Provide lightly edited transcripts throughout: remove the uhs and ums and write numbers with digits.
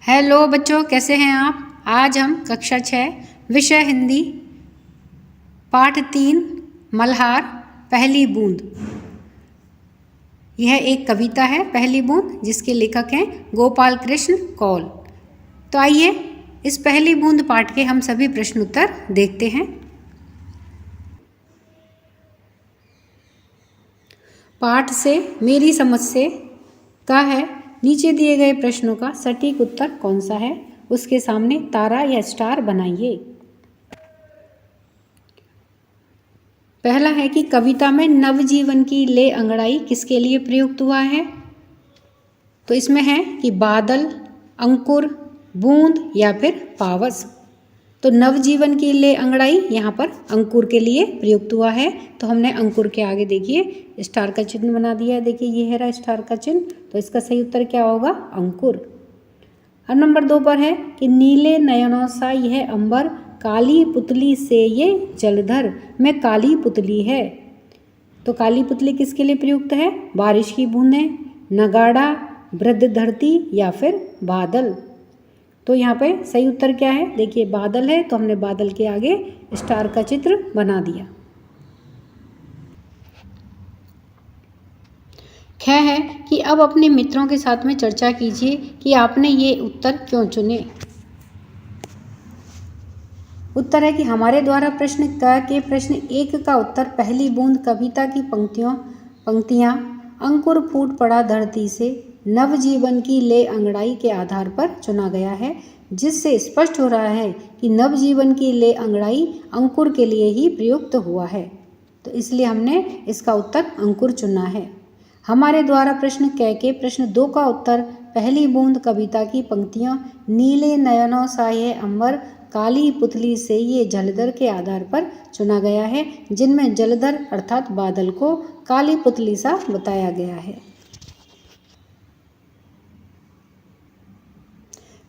Hello बच्चों, कैसे हैं आप। आज हम कक्षा 6 विषय हिंदी पाठ 3 मल्हार पहली बूंद। यह एक कविता है पहली बूंद, जिसके लेखक हैं गोपाल कृष्ण कौल। तो आइए इस पहली बूंद पाठ के हम सभी प्रश्न उत्तर देखते हैं। पाठ से मेरी समझ से का है नीचे दिए गए प्रश्नों का सटीक उत्तर कौन सा है, उसके सामने तारा या स्टार बनाइए। पहला है कि कविता में नवजीवन की ले अंगड़ाई किसके लिए प्रयुक्त हुआ है। तो इसमें है कि बादल, अंकुर, बूंद या फिर पावस। तो नवजीवन की ले अंगड़ाई यहाँ पर अंकुर के लिए प्रयुक्त हुआ है। तो हमने अंकुर के आगे देखिए स्टार का चिन्ह बना दिया है। देखिए ये है रहा स्टार का चिन्ह। तो इसका सही उत्तर क्या होगा, अंकुर। अब नंबर 2 पर है कि नीले नयनों सा यह अंबर, काली पुतली से ये जलधर में काली पुतली है। तो काली पुतली किसके लिए प्रयुक्त है, बारिश की बूंदें, नगाड़ा, वृद्ध धरती या फिर बादल। तो यहाँ पे सही उत्तर क्या है, देखिए बादल है, तो हमने बादल के आगे स्टार का चित्र बना दिया। ख है कि अब अपने मित्रों के साथ में चर्चा कीजिए कि आपने ये उत्तर क्यों चुने। उत्तर है कि हमारे द्वारा प्रश्न क के प्रश्न 1 का उत्तर पहली बूंद कविता की पंक्तियां अंकुर फूट पड़ा धरती से नवजीवन की ले अंगड़ाई के आधार पर चुना गया है, जिससे स्पष्ट हो रहा है कि नवजीवन की ले अंगड़ाई अंकुर के लिए ही प्रयुक्त हुआ है। तो इसलिए हमने इसका उत्तर अंकुर चुना है। हमारे द्वारा प्रश्न क के प्रश्न 2 का उत्तर पहली बूंद कविता की पंक्तियां नीले नयनों सा ये अंबर, काली पुतली से ये जलधर के आधार पर चुना गया है, जिनमें जलधर अर्थात बादल को काली पुतली सा बताया गया है।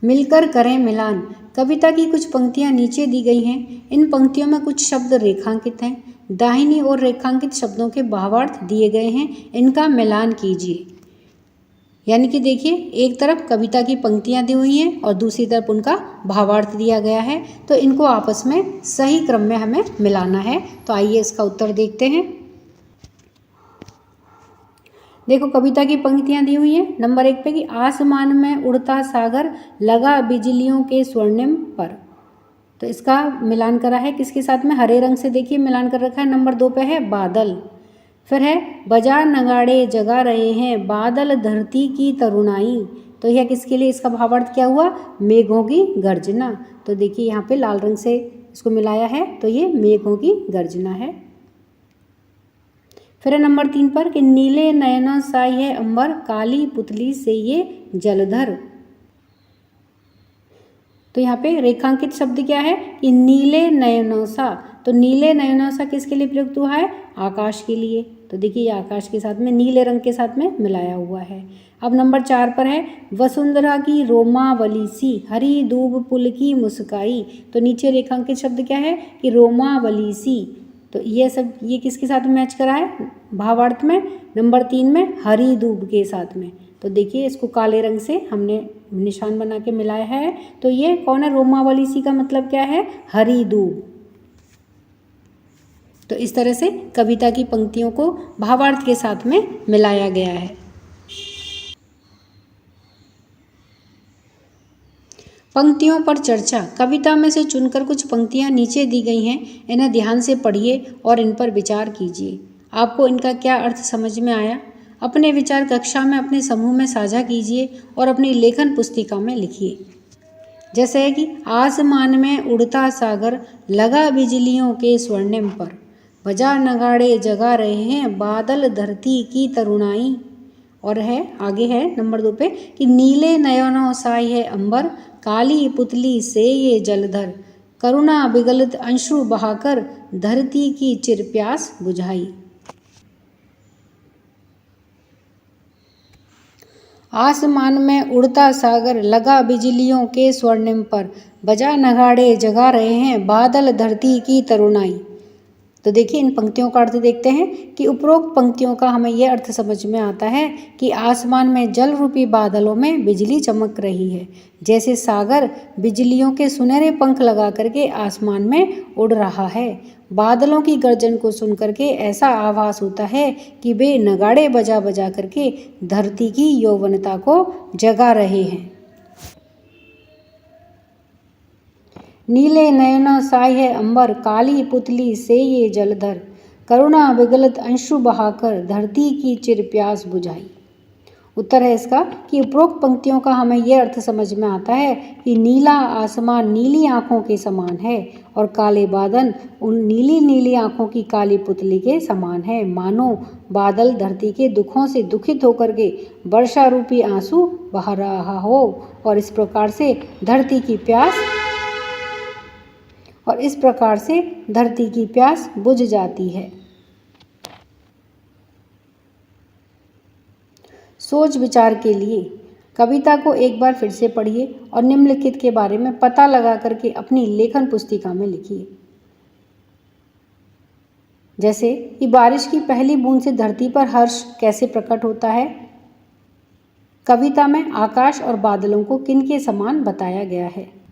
मिलकर करें मिलान। कविता की कुछ पंक्तियां नीचे दी गई हैं। इन पंक्तियों में कुछ शब्द रेखांकित हैं। दाहिनी ओर रेखांकित शब्दों के भावार्थ दिए गए हैं, इनका मिलान कीजिए। यानी कि देखिए एक तरफ कविता की पंक्तियां दी हुई हैं और दूसरी तरफ उनका भावार्थ दिया गया है। तो इनको आपस में सही क्रम में हमें मिलाना है। तो आइए इसका उत्तर देखते हैं। देखो कविता की पंक्तियां दी हुई हैं। नंबर 1 पे कि आसमान में उड़ता सागर, लगा बिजलियों के स्वर्णिम पर। तो इसका मिलान करा है किसके साथ में, हरे रंग से देखिए मिलान कर रखा है। नंबर 2 पे है बादल। फिर है बजा नगाड़े जगा रहे हैं बादल धरती की तरुणाई। तो यह किसके लिए, इसका भावार्थ क्या हुआ, मेघों की गर्जना। तो देखिए यहाँ पे लाल रंग से इसको मिलाया है, तो ये मेघों की गर्जना है। फिर नंबर 3 पर कि नीले नयनों सा यह अंबर, काली पुतली से ये जलधर। तो यहाँ पे रेखांकित शब्द क्या है कि नीले नयनों सा। तो नीले नयनों सा किसके लिए प्रयुक्त हुआ है, आकाश के लिए। तो देखिए ये आकाश के साथ में नीले रंग के साथ में मिलाया हुआ है। अब नंबर 4 पर है वसुंधरा की रोमावली सी, हरी दूब पुल की मुस्काई। तो नीचे रेखांकित शब्द क्या है कि रोमावली सी। तो ये सब ये किसके साथ में मैच करा है, भावार्थ में नंबर 3 में हरी दूब के साथ में। तो देखिए इसको काले रंग से हमने निशान बना के मिलाया है। तो ये कौन है, रोमावली सी का मतलब क्या है, हरी दूब। तो इस तरह से कविता की पंक्तियों को भावार्थ के साथ में मिलाया गया है। पंक्तियों पर चर्चा। कविता में से चुनकर कुछ पंक्तियां नीचे दी गई हैं, इन्हें ध्यान से पढ़िए और इन पर विचार कीजिए। आपको इनका क्या अर्थ समझ में आया। अपने विचार कक्षा में अपने समूह में साझा कीजिए और अपनी लेखन पुस्तिका में लिखिए। जैसे है कि आसमान में उड़ता सागर, लगा बिजलियों के स्वर्णिम पर, बजा नगाड़े जगा रहे हैं बादल धरती की तरुणाई। और है आगे है नंबर 2 पे कि नीले नयनों सा है अंबर, काली पुतली से ये जलधर, करुणा विगलित अंशु बहाकर धरती की चिर प्यास बुझाई। आसमान में उड़ता सागर, लगा बिजलियों के स्वर्णिम पर, बजा नगाड़े जगा रहे हैं बादल धरती की तरुणाई। तो देखिए इन पंक्तियों का अर्थ देखते हैं कि उपरोक्त पंक्तियों का हमें यह अर्थ समझ में आता है कि आसमान में जल रूपी बादलों में बिजली चमक रही है, जैसे सागर बिजलियों के सुनहरे पंख लगा करके आसमान में उड़ रहा है। बादलों की गर्जन को सुन करके ऐसा आभास होता है कि वे नगाड़े बजा बजा करके धरती की यौवनता को जगा रहे हैं। नीले नयन साय है अंबर, काली पुतली से ये जलधर, करुणा विगलित अंशु बहाकर धरती की चिर प्यास बुझाई। उत्तर है इसका कि उपरोक्त पंक्तियों का हमें यह अर्थ समझ में आता है कि नीला आसमान नीली आंखों के समान है और काले बादल उन नीली नीली आंखों की काली पुतली के समान है, मानो बादल धरती के दुखों से दुखित होकर के वर्षा रूपी आंसू बहा रहा हो और इस प्रकार से धरती की प्यास बुझ जाती है। सोच विचार के लिए कविता को एक बार फिर से पढ़िए और निम्नलिखित के बारे में पता लगा करके अपनी लेखन पुस्तिका में लिखिए। जैसे कि बारिश की पहली बूंद से धरती पर हर्ष कैसे प्रकट होता है। कविता में आकाश और बादलों को किन के समान बताया गया है।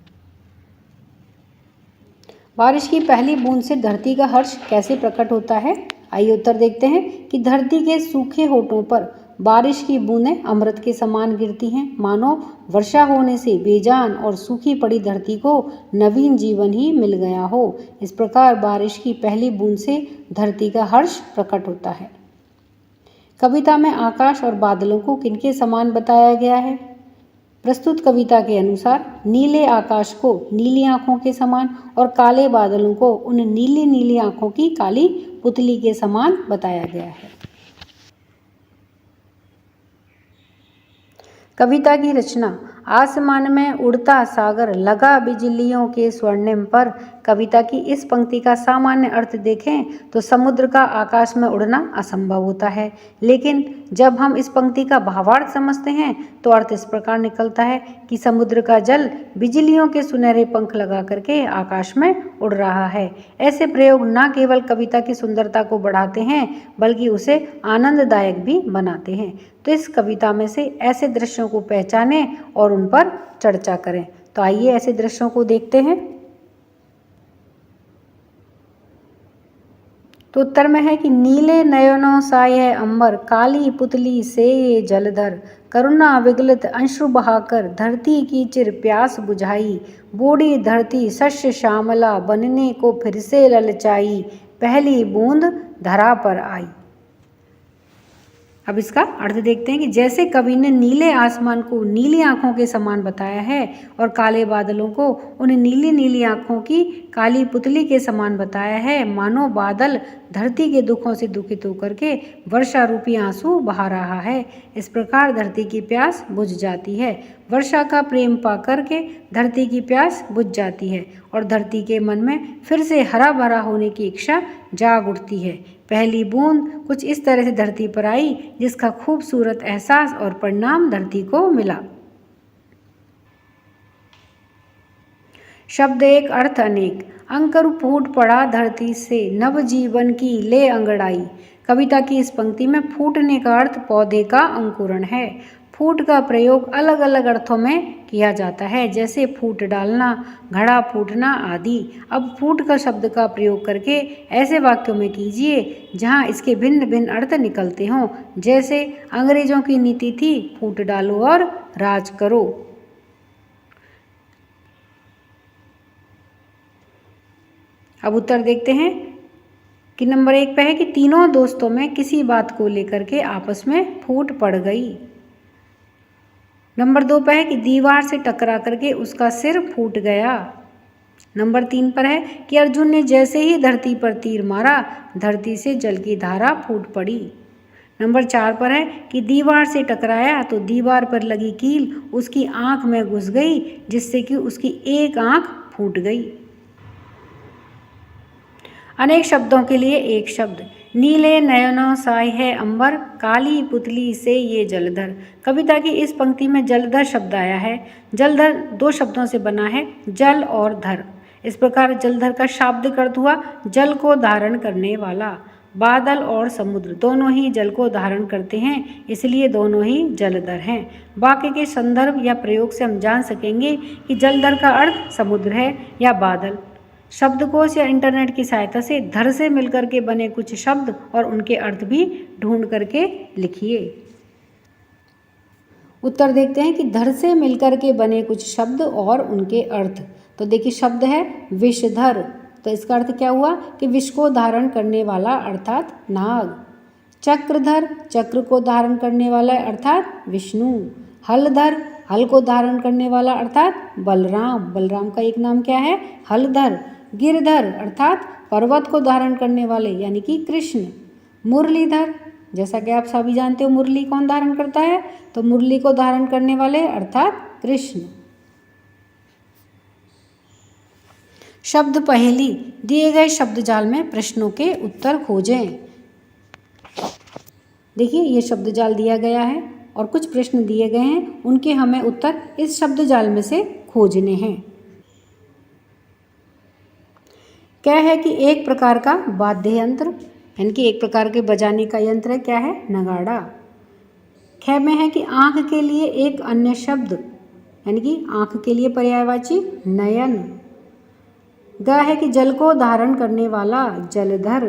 बारिश की पहली बूंद से धरती का हर्ष कैसे प्रकट होता है। आइए उत्तर देखते हैं कि धरती के सूखे होठों पर बारिश की बूंदें अमृत के समान गिरती हैं, मानो वर्षा होने से बेजान और सूखी पड़ी धरती को नवीन जीवन ही मिल गया हो। इस प्रकार बारिश की पहली बूंद से धरती का हर्ष प्रकट होता है। कविता में आकाश और बादलों को किनके समान बताया गया है। प्रस्तुत कविता के अनुसार नीले आकाश को नीली आंखों के समान और काले बादलों को उन नीली नीली आंखों की काली पुतली के समान बताया गया है। कविता की रचना। आसमान में उड़ता सागर लगा बिजलियों के स्वर्णिम पर। कविता की इस पंक्ति का सामान्य अर्थ देखें तो समुद्र का आकाश में उड़ना असंभव होता है, लेकिन जब हम इस पंक्ति का भावार्थ समझते हैं तो अर्थ इस प्रकार निकलता है कि समुद्र का जल बिजलियों के सुनहरे पंख लगा करके आकाश में उड़ रहा है। ऐसे प्रयोग न केवल कविता की सुंदरता को बढ़ाते हैं बल्कि उसे आनंददायक भी बनाते हैं। तो इस कविता में से ऐसे दृश्यों को पहचानें और उन पर चर्चा करें। तो आइए ऐसे दृश्यों को देखते हैं। तो उत्तर में है कि नीले नयनों साय है अंबर, काली पुतली से ये जलधर, करुणा विगलित अंशु बहाकर धरती की चिर प्यास बुझाई, बूढ़ी धरती शस्य श्यामला बनने को फिर से ललचाई, पहली बूंद धरा पर आई। अब इसका अर्थ देखते हैं कि जैसे कवि ने नीले आसमान को नीली आंखों के समान बताया है और काले बादलों को उन नीली नीली आंखों की काली पुतली के समान बताया है, मानो बादल धरती के दुखों से दुखित होकर के वर्षा रूपी आंसू बहा रहा है। इस प्रकार धरती की प्यास बुझ जाती है। वर्षा का प्रेम पा करके धरती की प्यास बुझ जाती है और धरती के मन में फिर से हरा भरा होने की इच्छा जाग उठती है। पहली बूंद कुछ इस तरह से धरती पर आई जिसका खूबसूरत एहसास और परिणाम धरती को मिला। शब्द एक अर्थ अनेक। अंकुर फूट पड़ा धरती से नव जीवन की ले अंगड़ाई। कविता की इस पंक्ति में फूटने का अर्थ पौधे का अंकुरण है। फूट का प्रयोग अलग अलग अर्थों में किया जाता है, जैसे फूट डालना, घड़ा फूटना आदि। अब फूट का शब्द का प्रयोग करके ऐसे वाक्यों में कीजिए जहां इसके भिन्न भिन्न अर्थ निकलते हों, जैसे अंग्रेजों की नीति थी फूट डालो और राज करो। अब उत्तर देखते हैं कि नंबर 1 पे है कि तीनों दोस्तों में किसी बात को लेकर के आपस में फूट पड़ गई। नंबर 2 पर है कि दीवार से टकरा करके उसका सिर फूट गया। नंबर 3 पर है कि अर्जुन ने जैसे ही धरती पर तीर मारा धरती से जल की धारा फूट पड़ी। नंबर 4 पर है कि दीवार से टकराया तो दीवार पर लगी कील उसकी आंख में घुस गई जिससे कि उसकी एक आंख फूट गई। अनेक शब्दों के लिए एक शब्द। नीले नयनों साय है अंबर, काली पुतली से ये जलधर। कविता की इस पंक्ति में जलधर शब्द आया है। जलधर 2 शब्दों से बना है, जल और धर। इस प्रकार जलधर का शाब्दिक अर्थ हुआ जल को धारण करने वाला। बादल और समुद्र दोनों ही जल को धारण करते हैं, इसलिए दोनों ही जलधर हैं। वाक्य के संदर्भ या प्रयोग से हम जान सकेंगे कि जलधर का अर्थ समुद्र है या बादल। शब्दकोश या इंटरनेट की सहायता से धर से मिलकर के बने कुछ शब्द और उनके अर्थ भी ढूंढ करके लिखिए। उत्तर देखते हैं कि धर से मिलकर के बने कुछ शब्द और उनके अर्थ। तो देखिए शब्द है विषधर, तो इसका अर्थ क्या हुआ कि विष को धारण करने वाला अर्थात नाग। चक्रधर, चक्र को धारण करने वाला अर्थात विष्णु। हलधर, हल को धारण करने वाला अर्थात बलराम, बलराम का एक नाम क्या है हलधर। गिरधर अर्थात पर्वत को धारण करने वाले यानी कि कृष्ण। मुरलीधर, जैसा कि आप सभी जानते हो मुरली कौन धारण करता है, तो मुरली को धारण करने वाले अर्थात कृष्ण। शब्द पहेली, दिए गए शब्द जाल में प्रश्नों के उत्तर खोजें। देखिए ये शब्द जाल दिया गया है और कुछ प्रश्न दिए गए हैं, उनके हमें उत्तर इस शब्द जाल में से खोजने हैं। क्या है कि एक प्रकार का वाद्य यंत्र, यानी कि एक प्रकार के बजाने का यंत्र है, क्या है नगाड़ा। ख में है कि आँख के लिए एक अन्य शब्द, यानी कि आँख के लिए पर्यायवाची नयन। ग है कि जल को धारण करने वाला जलधर।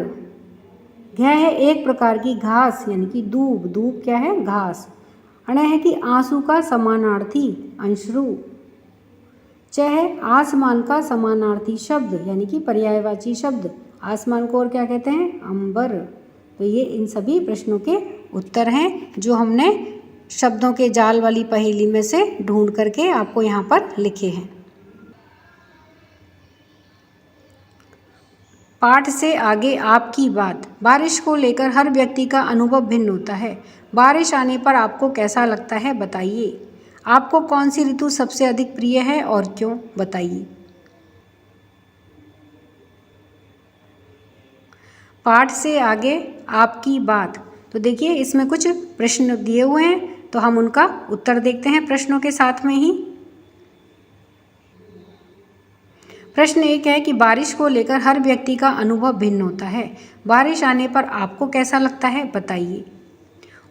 घ है एक प्रकार की घास, यानी कि दूब, दूब क्या है घास। अण है कि आंसू का समानार्थी अंशु। च है आसमान का समानार्थी शब्द, यानी कि पर्यायवाची शब्द। आसमान को और क्या कहते हैं अंबर। तो ये इन सभी प्रश्नों के उत्तर हैं जो हमने शब्दों के जाल वाली पहेली में से ढूंढ करके आपको यहाँ पर लिखे हैं। पाठ से आगे आपकी बात। बारिश को लेकर हर व्यक्ति का अनुभव भिन्न होता है। बारिश आने पर आपको कैसा लगता है बताइए। आपको कौन सी ऋतु सबसे अधिक प्रिय है और क्यों बताइए। पाठ से आगे आपकी बात। तो देखिए इसमें कुछ प्रश्न दिए हुए हैं, तो हम उनका उत्तर देखते हैं प्रश्नों के साथ में ही। प्रश्न एक है कि बारिश को लेकर हर व्यक्ति का अनुभव भिन्न होता है। बारिश आने पर आपको कैसा लगता है बताइए।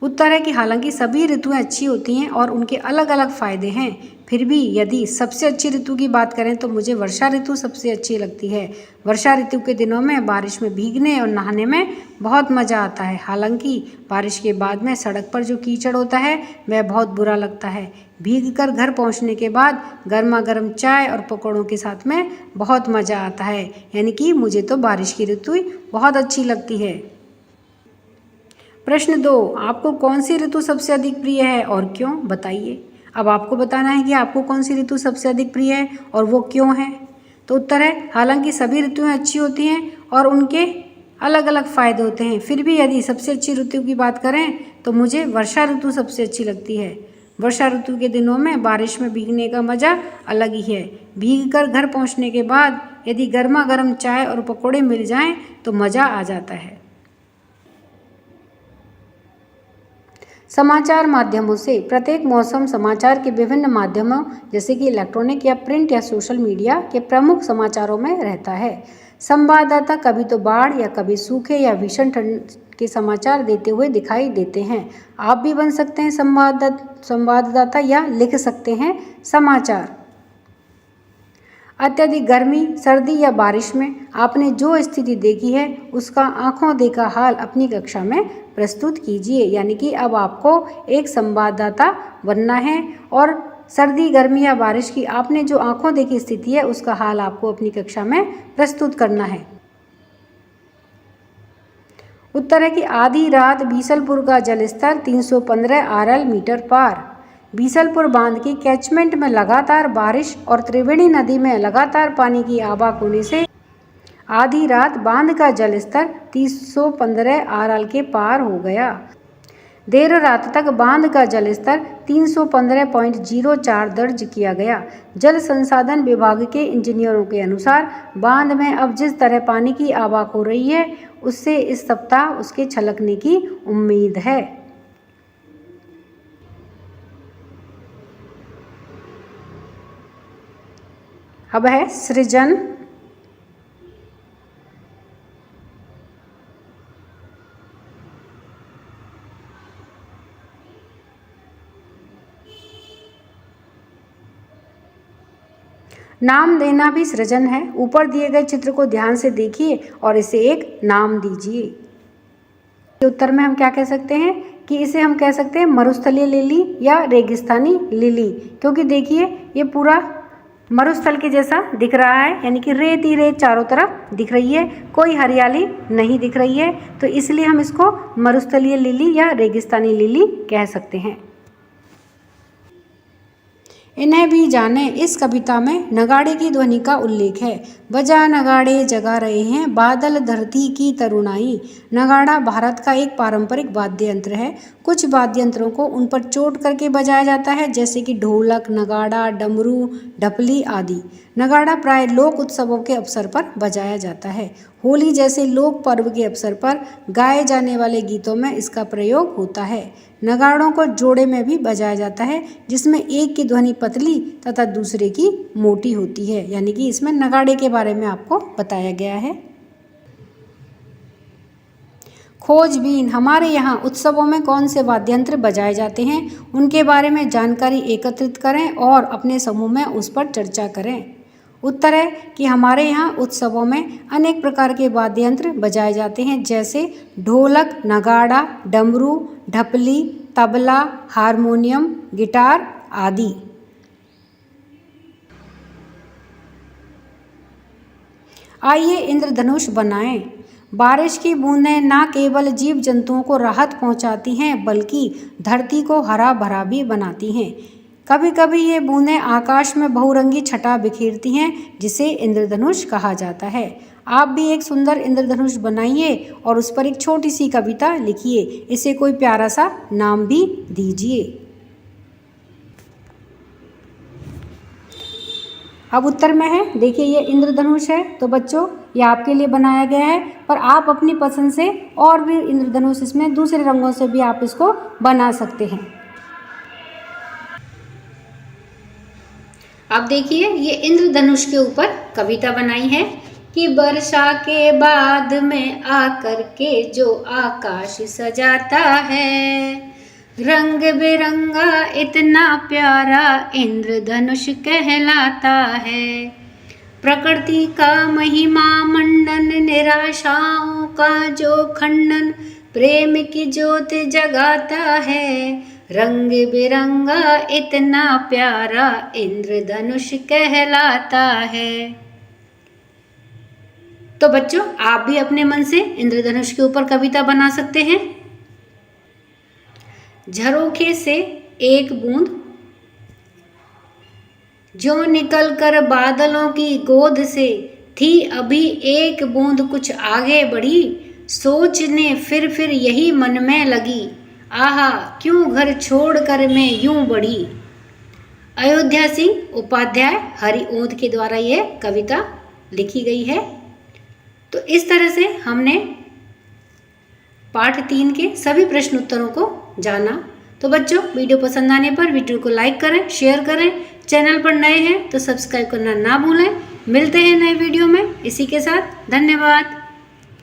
उत्तर है कि हालांकि सभी ऋतुएं अच्छी होती हैं और उनके अलग अलग फ़ायदे हैं, फिर भी यदि सबसे अच्छी ऋतु की बात करें तो मुझे वर्षा ऋतु सबसे अच्छी लगती है। वर्षा ऋतु के दिनों में बारिश में भीगने और नहाने में बहुत मज़ा आता है। हालांकि बारिश के बाद में सड़क पर जो कीचड़ होता है वह बहुत बुरा लगता है। भीग कर घर पहुंचने के बाद गर्मा गर्म चाय और पकौड़ों के साथ में बहुत मज़ा आता है। यानी कि मुझे तो बारिश की ऋतु बहुत अच्छी लगती है। प्रश्न 2, आपको कौन सी ऋतु सबसे अधिक प्रिय है और क्यों बताइए। अब आपको बताना है कि आपको कौन सी ऋतु सबसे अधिक प्रिय है और वो क्यों है। तो उत्तर है हालांकि सभी ऋतुएं अच्छी होती हैं और उनके अलग अलग फ़ायदे होते हैं, फिर भी यदि सबसे अच्छी ऋतु की बात करें तो मुझे वर्षा ऋतु सबसे अच्छी लगती है। वर्षा ऋतु के दिनों में बारिश में भीगने का मज़ा अलग ही है। भीग कर घर पहुँचने के बाद यदि गर्मा गर्म चाय और पकौड़े मिल जाएँ तो मज़ा आ जाता है। समाचार माध्यमों से प्रत्येक मौसम समाचार के विभिन्न माध्यमों जैसे कि इलेक्ट्रॉनिक या प्रिंट या सोशल मीडिया के प्रमुख समाचारों में रहता है। संवाददाता कभी तो बाढ़ या कभी सूखे या भीषण ठंड के समाचार देते हुए दिखाई देते हैं। आप भी बन सकते हैं संवाददाता या लिख सकते हैं समाचार। अत्यधिक गर्मी, सर्दी या बारिश में आपने जो स्थिति देखी है उसका आंखों देखा हाल अपनी कक्षा में प्रस्तुत कीजिए। यानी कि अब आपको एक संवाददाता बनना है और सर्दी, गर्मी या बारिश की आपने जो आंखों देखी स्थिति है उसका हाल आपको अपनी कक्षा में प्रस्तुत करना है। उत्तर है कि आधी रात बीसलपुर का जलस्तर 315 आरएल मीटर पार। बीसलपुर बांध की कैचमेंट में लगातार बारिश और त्रिवेणी नदी में लगातार पानी की आवक होने से आधी रात बांध का जलस्तर 315 आरएल के पार हो गया। देर रात तक बांध का जलस्तर 315.04 दर्ज किया गया। जल संसाधन विभाग के इंजीनियरों के अनुसार बांध में अब जिस तरह पानी की आवक हो रही है उससे इस सप्ताह उसके छलकने की उम्मीद है। अब है सृजन। नाम देना भी सृजन है। ऊपर दिए गए चित्र को ध्यान से देखिए और इसे एक नाम दीजिए। उत्तर में हम क्या कह सकते हैं कि इसे हम कह सकते हैं मरुस्थलीय लिली या रेगिस्तानी लिली, क्योंकि देखिए ये पूरा मरुस्थल के जैसा दिख रहा है, यानी कि रेत ही रेत चारों तरफ दिख रही है, कोई हरियाली नहीं दिख रही है, तो इसलिए हम इसको मरुस्थलीय लिली या रेगिस्तानी लिली कह सकते हैं। इन्हें भी जाने, इस कविता में नगाड़े की ध्वनि का उल्लेख है। बजा नगाड़े जगा रहे हैं बादल धरती की तरुणाई। नगाड़ा भारत का एक पारंपरिक वाद्य यंत्र है। कुछ वाद्य यंत्रों को उन पर चोट करके बजाया जाता है, जैसे कि ढोलक, नगाड़ा, डमरू, ढपली आदि। नगाड़ा प्राय लोक उत्सवों के अवसर पर बजाया जाता है। होली जैसे लोक पर्व के अवसर पर गाए जाने वाले गीतों में इसका प्रयोग होता है। नगाड़ों को जोड़े में भी बजाया जाता है, जिसमें एक की ध्वनि पतली तथा दूसरे की मोटी होती है, यानी कि इसमें नगाड़े के बारे में आपको बताया गया है। खोजबीन, हमारे यहाँ उत्सवों में कौन से वाद्य यंत्र बजाए जाते हैं, उनके बारे में जानकारी एकत्रित करें और अपने समूह में उस पर चर्चा करें। उत्तर है कि हमारे यहाँ उत्सवों में अनेक प्रकार के वाद्य यंत्र बजाए जाते हैं, जैसे ढोलक, नगाड़ा, डमरू, ढपली, तबला, हारमोनियम, गिटार आदि। आइए इंद्रधनुष बनाएं। बारिश की बूंदें न केवल जीव जंतुओं को राहत पहुंचाती हैं, बल्कि धरती को हरा भरा भी बनाती हैं। कभी कभी ये बूंदें आकाश में बहुरंगी छटा बिखेरती हैं, जिसे इंद्रधनुष कहा जाता है। आप भी एक सुंदर इंद्रधनुष बनाइए और उस पर एक छोटी सी कविता लिखिए। इसे कोई प्यारा सा नाम भी दीजिए। अब उत्तर में है, देखिए ये इंद्रधनुष है, तो बच्चों ये आपके लिए बनाया गया है, पर आप अपनी पसंद से और भी इंद्रधनुष इसमें दूसरे रंगों से भी आप इसको बना सकते हैं। अब देखिए ये इंद्रधनुष के ऊपर कविता बनाई है कि वर्षा के बाद में आकर के जो आकाश सजाता है, रंग बिरंगा इतना प्यारा इंद्रधनुष कहलाता है। प्रकृति का महिमा मंडन, निराशाओं का जो खंडन, प्रेम की ज्योत जगाता है। रंग बिरंगा इतना प्यारा इंद्रधनुष कहलाता है। तो बच्चों आप भी अपने मन से इंद्रधनुष के ऊपर कविता बना सकते हैं। झरोखे से एक बूंद जो निकल कर बादलों की गोद से थी, अभी एक बूंद कुछ आगे बढ़ी, सोचने फिर यही मन में लगी, आहा क्यों घर छोड़कर मैं यूं बढ़ी। अयोध्या सिंह उपाध्याय हरिओंद के द्वारा यह कविता लिखी गई है। तो इस तरह से हमने पाठ 3 के सभी प्रश्न उत्तरों को जाना। तो बच्चों वीडियो पसंद आने पर वीडियो को लाइक करें, शेयर करें, चैनल पर नए हैं तो सब्सक्राइब करना ना भूलें। मिलते हैं नए वीडियो में। इसी के साथ धन्यवाद।